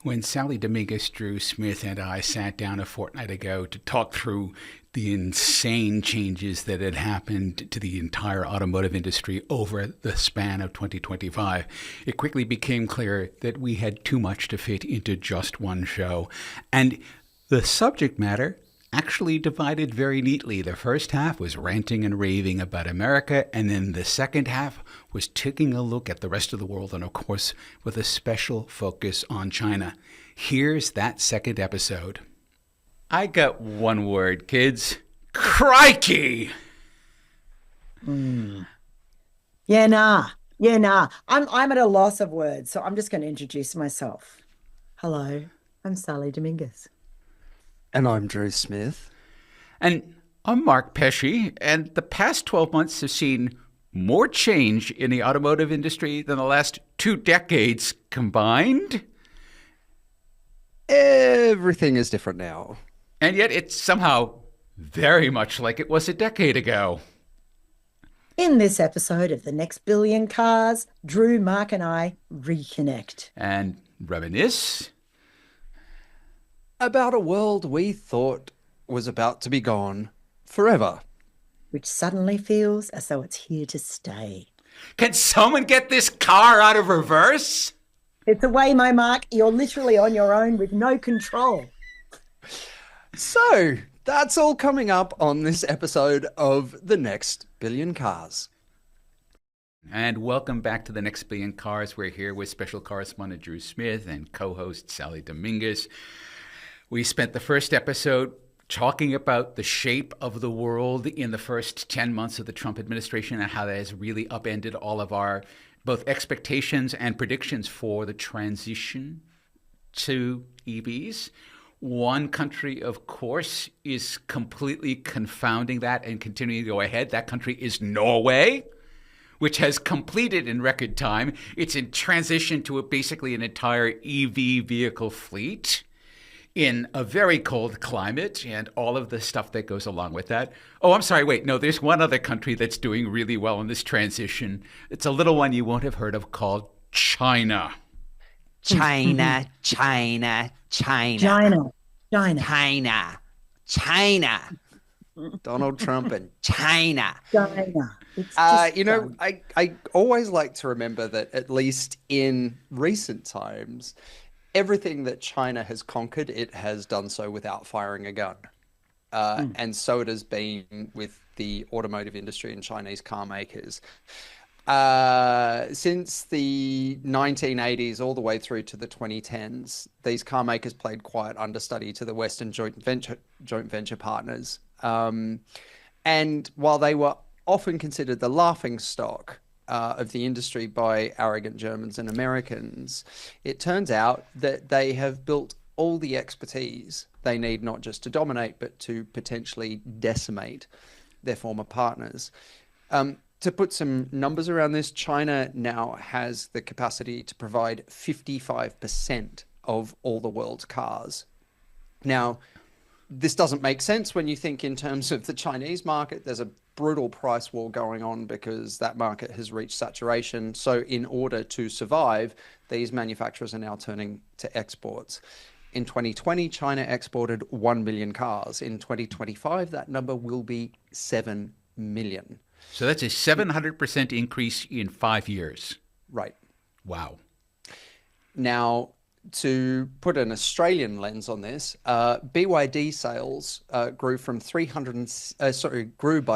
When Sally Dominguez, Drew Smith, and I sat down a fortnight ago to talk through the insane changes that had happened to the entire automotive industry over the span of 2025, it quickly became clear that we had too much to fit into just one show. And the subject matter actually divided very neatly. The first half was ranting and raving about America, and then the second half was taking a look at the rest of the world, and of course, with a special focus on China. Here's that second episode. I got one word, kids. Crikey! Yeah, nah. Yeah, nah. I'm at a loss of words, so I'm just going to introduce myself. Hello, I'm Sally Dominguez. And I'm Drew Smith. And I'm Mark Pesce, and the past 12 months have seen more change in the automotive industry than the last 2 decades combined. Everything is different now. And yet it's somehow very much like it was a decade ago. In this episode of The Next Billion Cars, Drew, Mark, and I reconnect. And reminisce. About a world we thought was about to be gone forever. Which suddenly feels as though it's here to stay. Can someone get this car out of reverse? It's away, my Mark. You're literally on your own with no control. So, that's all coming up on this episode of The Next Billion Cars. And welcome back to The Next Billion Cars. We're here with special correspondent Drew Smith and co-host Sally Dominguez. We spent the first episode talking about the shape of the world in the first 10 months of the Trump administration and how that has really upended all of our both expectations and predictions for the transition to EVs. One country, of course, is completely confounding that and continuing to go ahead. That country is Norway, which has completed in record time. It's in transition to basically an entire EV vehicle fleet in a very cold climate and all of the stuff that goes along with that. Oh, I'm sorry, wait, no, there's one other country that's doing really well in this transition. It's a little one you won't have heard of called China. China, China, China. China. China, China. Donald Trump and China. China. It's just I always like to remember that at least in recent times, everything that China has conquered, it has done so without firing a gun. And so it has been with the automotive industry and Chinese car makers. Since the 1980s all the way through to the 2010s, these car makers played quiet understudy to the Western joint venture partners. And while they were often considered the laughing stock of the industry by arrogant Germans and Americans, it turns out that they have built all the expertise they need, not just to dominate, but to potentially decimate their former partners. To put some numbers around this, China now has the capacity to provide 55% of all the world's cars. Now, this doesn't make sense when you think in terms of the Chinese market. There's a brutal price war going on because that market has reached saturation. So in order to survive, these manufacturers are now turning to exports. In 2020, China exported 1 million cars. In 2025, that number will be 7 million. So that's a 700% increase in 5 years. Right. Wow. Now, to put an Australian lens on this, BYD sales grew by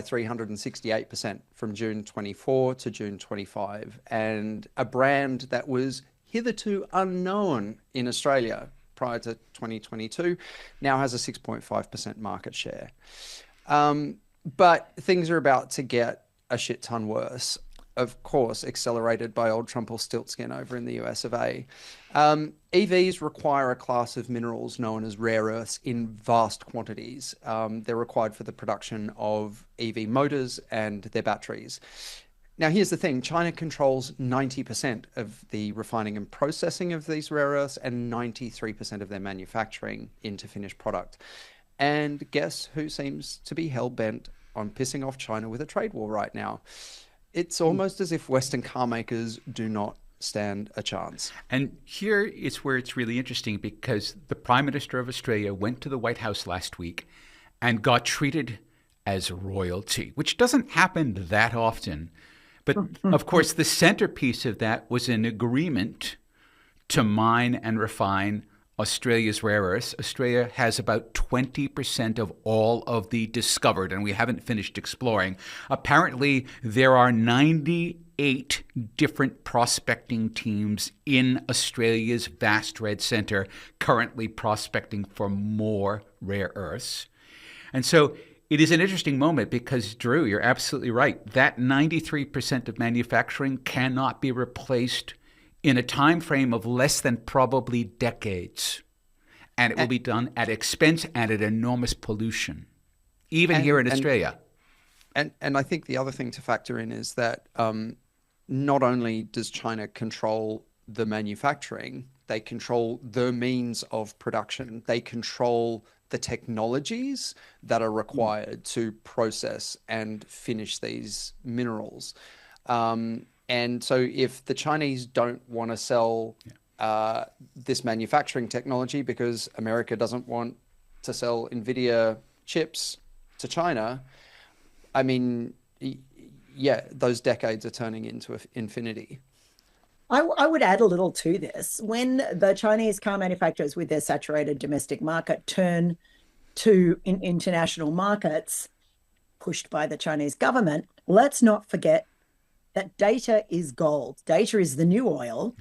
368% from June 24 to June 25, and a brand that was hitherto unknown in Australia prior to 2022 now has a 6.5% market share. But things are about to get a shit ton worse. Of course, accelerated by old Trumpelstiltskin over in the US of A. EVs require a class of minerals known as rare earths in vast quantities. They're required for the production of EV motors and their batteries. Now, here's the thing. China controls 90% of the refining and processing of these rare earths and 93% of their manufacturing into finished product. And guess who seems to be hell-bent on pissing off China with a trade war right now? It's almost as if Western car makers do not stand a chance. And here is where it's really interesting, because the Prime Minister of Australia went to the White House last week and got treated as royalty, which doesn't happen that often. But of course, the centerpiece of that was an agreement to mine and refine Australia's rare earths. Australia has about 20% of all of the discovered, and we haven't finished exploring. Apparently, there are 98 different prospecting teams in Australia's vast red centre currently prospecting for more rare earths. And so it is an interesting moment because, Drew, you're absolutely right. That 93% of manufacturing cannot be replaced in a time frame of less than probably decades. And it will be done at expense and at enormous pollution, even here in Australia. And I think the other thing to factor in is that not only does China control the manufacturing, they control the means of production. They control the technologies that are required to process and finish these minerals. And so if the Chinese don't want to sell this manufacturing technology because America doesn't want to sell NVIDIA chips to China, I mean, yeah, those decades are turning into infinity. I would add a little to this. When the Chinese car manufacturers with their saturated domestic market turn to international markets pushed by the Chinese government, let's not forget that data is gold. Data is the new oil.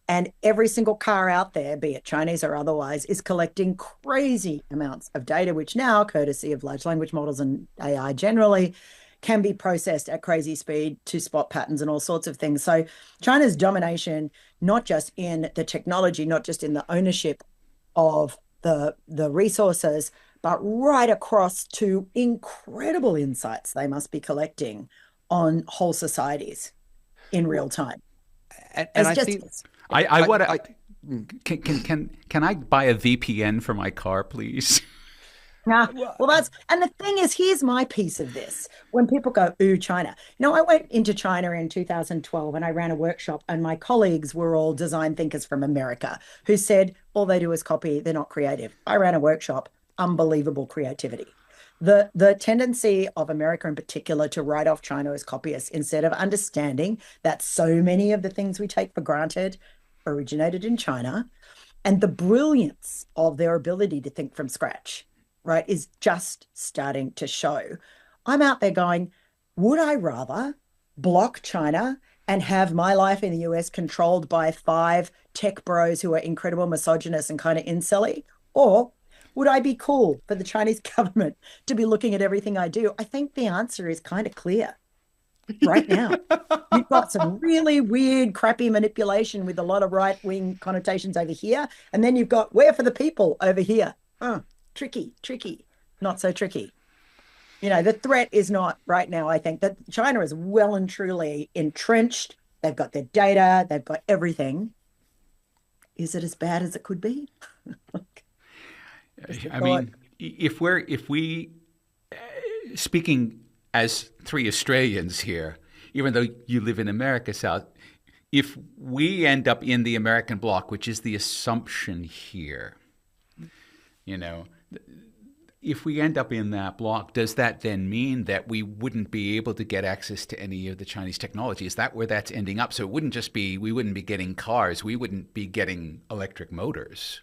And every single car out there, be it Chinese or otherwise, is collecting crazy amounts of data, which now, courtesy of large language models and AI generally, can be processed at crazy speed to spot patterns and all sorts of things. So China's domination, not just in the technology, not just in the ownership of the resources, but right across to incredible insights they must be collecting on whole societies in real time. And I think can I buy a VPN for my car, please? Well, and the thing is, here's my piece of this. When people go, ooh, China. I went into China in 2012 and I ran a workshop, and my colleagues were all design thinkers from America who said all they do is copy, they're not creative. I ran a workshop, unbelievable creativity. The tendency of America in particular to write off China as copyists instead of understanding that so many of the things we take for granted originated in China, and the brilliance of their ability to think from scratch, right, is just starting to show. I'm out there going, would I rather block China and have my life in the US controlled by 5 tech bros who are incredible misogynists and kind of incelly? Or would I be cool for the Chinese government to be looking at everything I do? I think the answer is kind of clear right now. You've got some really weird, crappy manipulation with a lot of right-wing connotations over here. And then you've got we're for the people over here. Tricky, not so tricky. The threat is not right now. I think that China is well and truly entrenched. They've got their data. They've got everything. Is it as bad as it could be? I mean, if we speaking as 3 Australians here, even though you live in America, South, if we end up in the American bloc, which is the assumption here, if we end up in that bloc, does that then mean that we wouldn't be able to get access to any of the Chinese technology? Is that where that's ending up? So it wouldn't just be, we wouldn't be getting cars, we wouldn't be getting electric motors.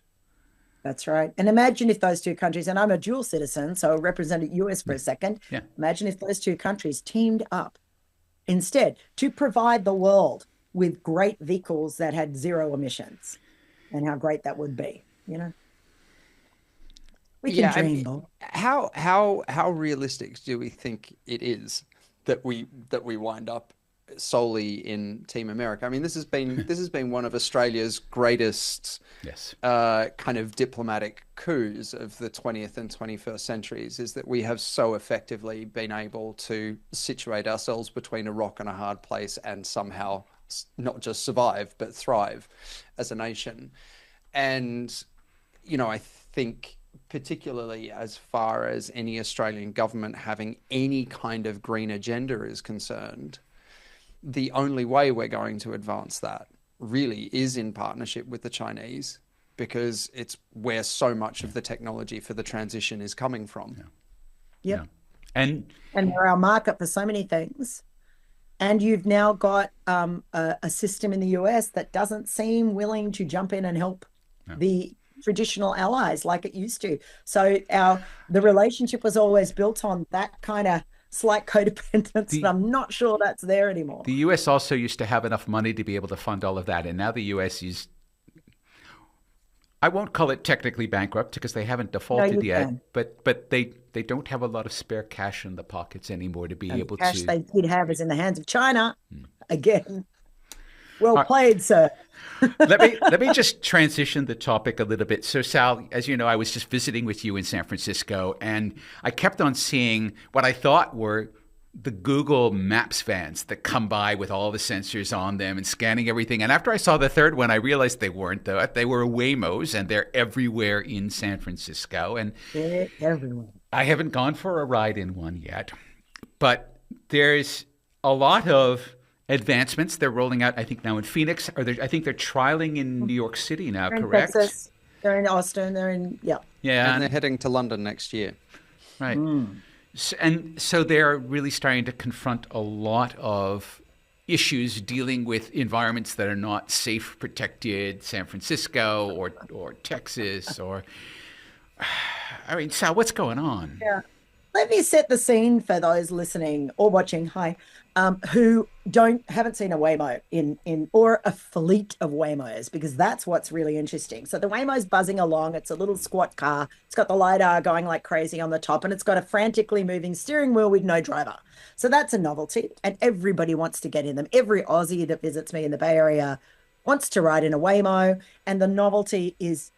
That's right. And imagine if those 2 countries, and I'm a dual citizen, so I'll represent the US for a second. Yeah. Imagine if those 2 countries teamed up instead to provide the world with great vehicles that had 0 emissions, and how great that would be, We can dream, Bob. How realistic do we think it is that we wind up solely in Team America? I mean, this has been one of Australia's greatest kind of diplomatic coups of the 20th and 21st centuries, is that we have so effectively been able to situate ourselves between a rock and a hard place and somehow not just survive but thrive as a nation. And I think particularly as far as any Australian government having any kind of green agenda is concerned, the only way we're going to advance that really is in partnership with the Chinese, because it's where so much of the technology for the transition is coming from. Yep. Yeah. And they're our market for so many things. And you've now got a system in the US that doesn't seem willing to jump in and help the traditional allies like it used to. So the relationship was always built on that kind of slight codependence, and I'm not sure that's there anymore. The US also used to have enough money to be able to fund all of that, and now the US is, I won't call it technically bankrupt because they haven't defaulted yet, but they don't have a lot of spare cash in the pockets anymore to be able to. The cash they did have is in the hands of China again. Well played, sir. let me just transition the topic a little bit. So, Sal, as you know, I was just visiting with you in San Francisco, and I kept on seeing what I thought were the Google Maps vans that come by with all the sensors on them and scanning everything. And after I saw the third one, I realized they weren't that. They were Waymos, and they're everywhere in San Francisco. And they're everywhere. I haven't gone for a ride in one yet, but there's a lot of advancements they're rolling out, I think, now in Phoenix. I think they're trialing in New York City now, they're correct? In Texas. They're in Austin. They're in, Yeah. And they're heading to London next year. Right. So they're really starting to confront a lot of issues dealing with environments that are not safe, protected, San Francisco or Texas or, I mean, Sal, what's going on? Yeah. Let me set the scene for those listening or watching, who haven't seen a Waymo or a fleet of Waymos, because that's what's really interesting. So the Waymo's buzzing along. It's a little squat car. It's got the LiDAR going like crazy on the top, and it's got a frantically moving steering wheel with no driver. So that's a novelty, and everybody wants to get in them. Every Aussie that visits me in the Bay Area wants to ride in a Waymo, and the novelty is,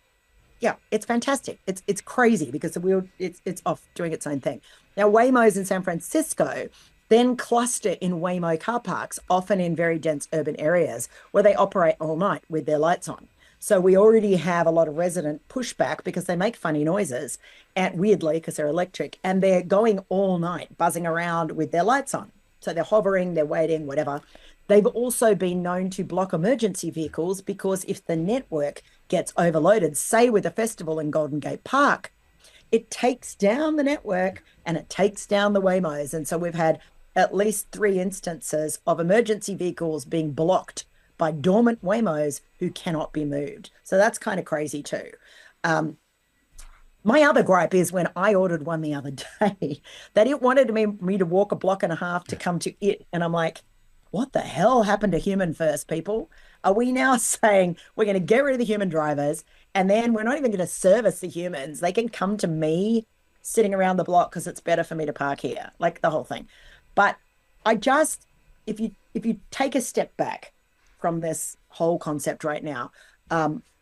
it's fantastic. It's crazy because it's off doing its own thing. Now, Waymos in San Francisco then cluster in Waymo car parks, often in very dense urban areas where they operate all night with their lights on. So we already have a lot of resident pushback because they make funny noises, and weirdly, because they're electric, and they're going all night, buzzing around with their lights on. So they're hovering, they're waiting, whatever. They've also been known to block emergency vehicles because if the network gets overloaded, say with a festival in Golden Gate Park, it takes down the network and it takes down the Waymos. And so we've had at least 3 instances of emergency vehicles being blocked by dormant Waymos who cannot be moved. So that's kind of crazy too. My other gripe is when I ordered one the other day that it wanted me to walk a block and a half to come to it. And I'm like, what the hell happened to human first, people? Are we now saying we're going to get rid of the human drivers and then we're not even going to service the humans? They can come to me sitting around the block because it's better for me to park here, like the whole thing. But if you take a step back from this whole concept right now,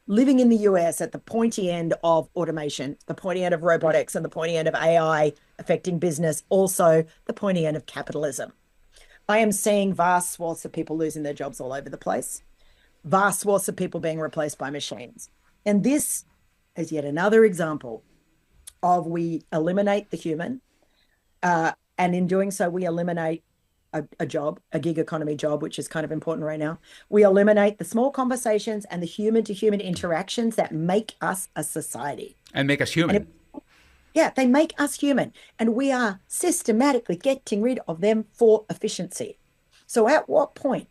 living in the US at the pointy end of automation, the pointy end of robotics, and the pointy end of AI affecting business, also the pointy end of capitalism. I am seeing vast swaths of people losing their jobs all over the place, vast swaths of people being replaced by machines. And this is yet another example of we eliminate the human, and in doing so, we eliminate a job, a gig economy job, which is kind of important right now. We eliminate the small conversations and the human-to-human interactions that make us a society. And make us human. They make us human, and we are systematically getting rid of them for efficiency. So at what point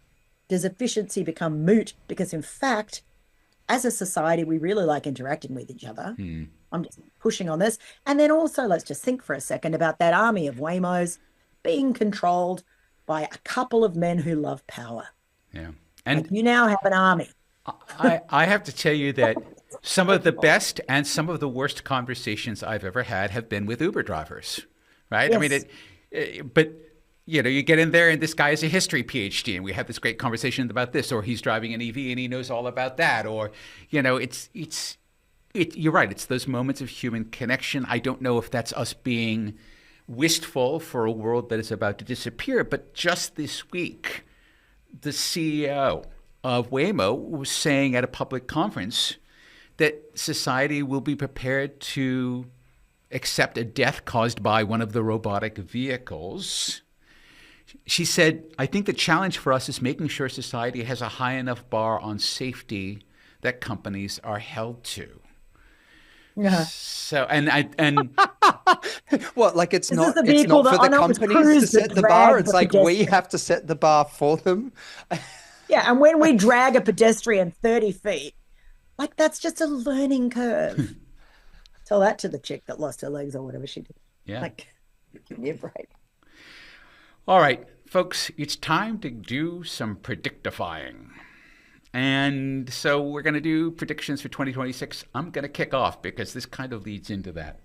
does efficiency become moot? Because in fact, as a society, we really like interacting with each other. I'm just pushing on this. And then also, let's just think for a second about that army of Waymos being controlled by a couple of men who love power. Yeah. And like you now have an army. I have to tell you that some of the best and some of the worst conversations I've ever had have been with Uber drivers, right? Yes. I mean, but you get in there and this guy is a history PhD and we have this great conversation about this, or he's driving an EV and he knows all about that, or, you're right. It's those moments of human connection. I don't know if that's us being wistful for a world that is about to disappear, but just this week, the CEO of Waymo was saying at a public conference that society will be prepared to accept a death caused by one of the robotic vehicles She said, I think the challenge for us is making sure society has a high enough bar on safety that companies are held to. Yeah. So, and What, like This is the it's vehicle not for that I the know it's companies to crews that set the bar. drag It's the like we pedestrian. have to set the bar for them. Yeah, and when we drag a pedestrian 30 feet, like that's just a learning curve. Tell that to the chick that lost her legs or whatever she did. yeah. Like, give me a break. All right, folks, it's time to do some predictifying. And so we're going to do predictions for 2026. I'm going to kick off because this kind of leads into that.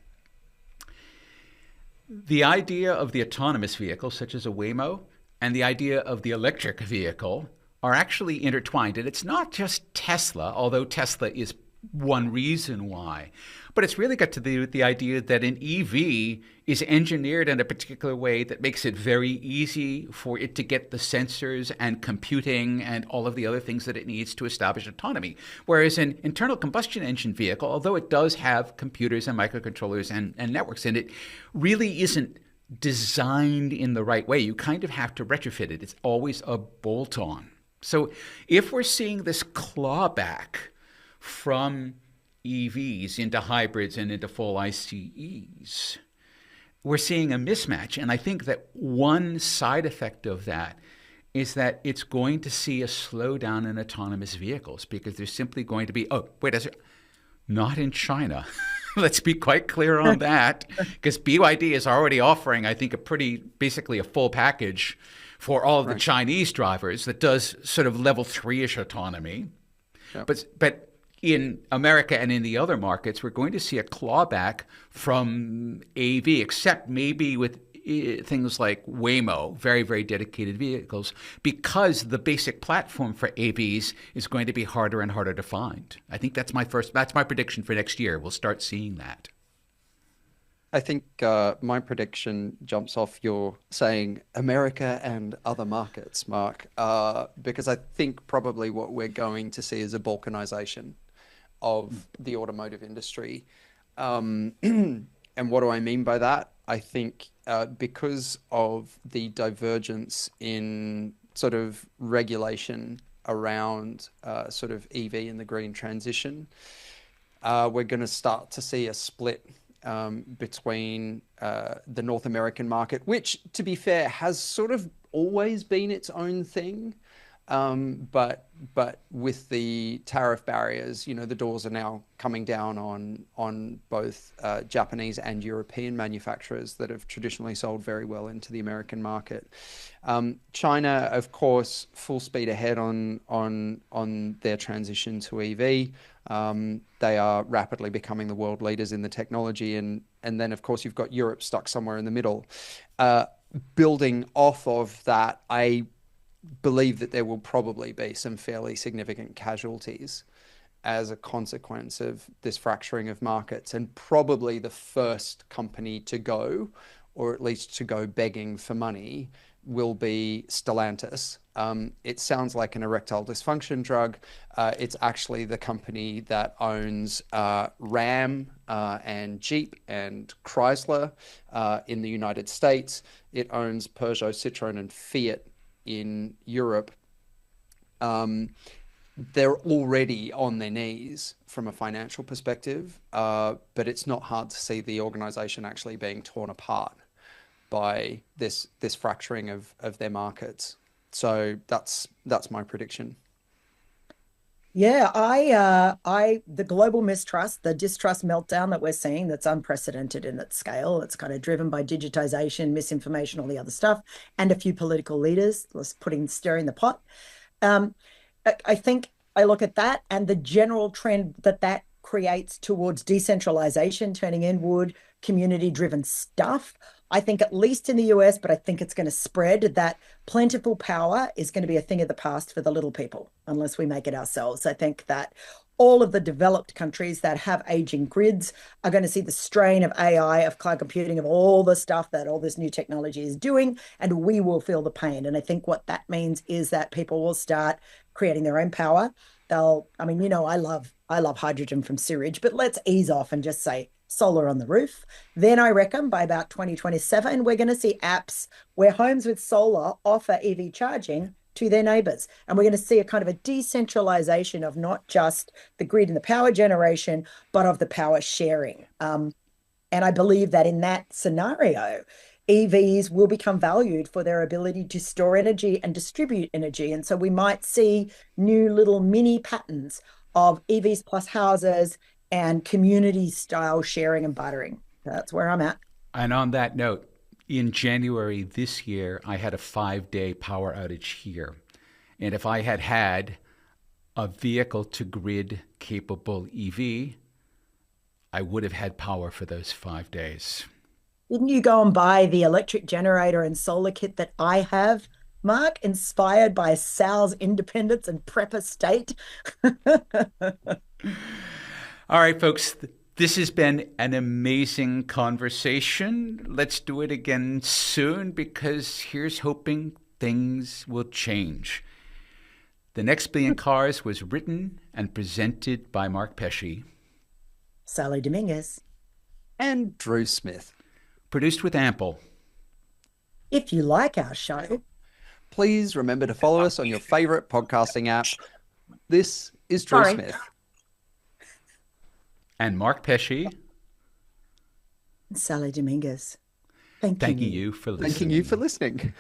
The idea of the autonomous vehicle, such as a Waymo, and the idea of the electric vehicle are actually intertwined. And it's not just Tesla, although Tesla is one reason why. But it's really got to do with the idea that an EV is engineered in a particular way that makes it very easy for it to get the sensors and computing and all of the other things that it needs to establish autonomy. Whereas an internal combustion engine vehicle, although it does have computers and microcontrollers and networks in it, really isn't designed in the right way. You kind of have to retrofit it. It's always a bolt-on. So if we're seeing this clawback from EVs into hybrids and into full ICEs, we're seeing a mismatch. And I think that one side effect of that is that it's going to see a slowdown in autonomous vehicles because there's simply going to be, not in China. Let's be quite clear on that, because BYD is already offering, I think, basically a full package for all of the Chinese drivers that does sort of level 3-ish autonomy. Yep. But in America and in the other markets, we're going to see a clawback from AV, except maybe with things like Waymo, very, very dedicated vehicles, because the basic platform for AVs is going to be harder and harder to find. I think that's my prediction for next year. We'll start seeing that. I think my prediction jumps off your saying America and other markets, Mark, because I think probably what we're going to see is a balkanization of the automotive industry. And what do I mean by that? I think because of the divergence in sort of regulation around sort of EV and the green transition, we're going to start to see a split between the North American market, which, to be fair, has sort of always been its own thing. But with the tariff barriers, you know, the doors are now coming down on both Japanese and European manufacturers that have traditionally sold very well into the American market. China, of course, full speed ahead on their transition to EV. They are rapidly becoming the world leaders in the technology, and then of course you've got Europe stuck somewhere in the middle. Building off of that, I believe that there will probably be some fairly significant casualties as a consequence of this fracturing of markets, and probably the first company to go, or at least to go begging for money, will be Stellantis. It sounds like an erectile dysfunction drug. It's actually the company that owns Ram and Jeep and Chrysler in the United States. It owns Peugeot, Citroën, and Fiat in Europe. They're already on their knees from a financial perspective, but it's not hard to see the organization actually being torn apart by this fracturing of their markets. So that's my prediction. Yeah, the global mistrust, the distrust meltdown that we're seeing, that's unprecedented in its scale. It's kind of driven by digitization, misinformation, all the other stuff, and a few political leaders stirring the pot. I think I look at that and the general trend that creates towards decentralization, turning inward, community-driven stuff. I think at least in the US, but I think it's going to spread, that plentiful power is going to be a thing of the past for the little people, unless we make it ourselves. I think that all of the developed countries that have aging grids are going to see the strain of AI, of cloud computing, of all the stuff that all this new technology is doing, and we will feel the pain. And I think what that means is that people will start creating their own power. I mean, I love hydrogen from sewage, but let's ease off and just say solar on the roof. Then I reckon by about 2027, we're going to see apps where homes with solar offer EV charging to their neighbors. And we're going to see a kind of a decentralization of not just the grid and the power generation, but of the power sharing. And I believe that in that scenario, EVs will become valued for their ability to store energy and distribute energy. And so we might see new little mini patterns of EVs plus houses and community style sharing and buttering. That's where I'm at. And on that note, in January this year, I had a 5-day power outage here. And if I had a vehicle to grid capable EV, I would have had power for those 5 days. Didn't you go and buy the electric generator and solar kit that I have, Mark, inspired by Sal's independence and prepper state? All right, folks, this has been an amazing conversation. Let's do it again soon, because here's hoping things will change. The Next Billion Cars was written and presented by Mark Pesce. Sally Dominguez. And Drew Smith. Produced with Ample. If you like our show, please remember to follow us on your favorite podcasting app. This is Drew Smith. And Mark Pesce. Sally Dominguez. Thanking you for listening. Thanking you for listening.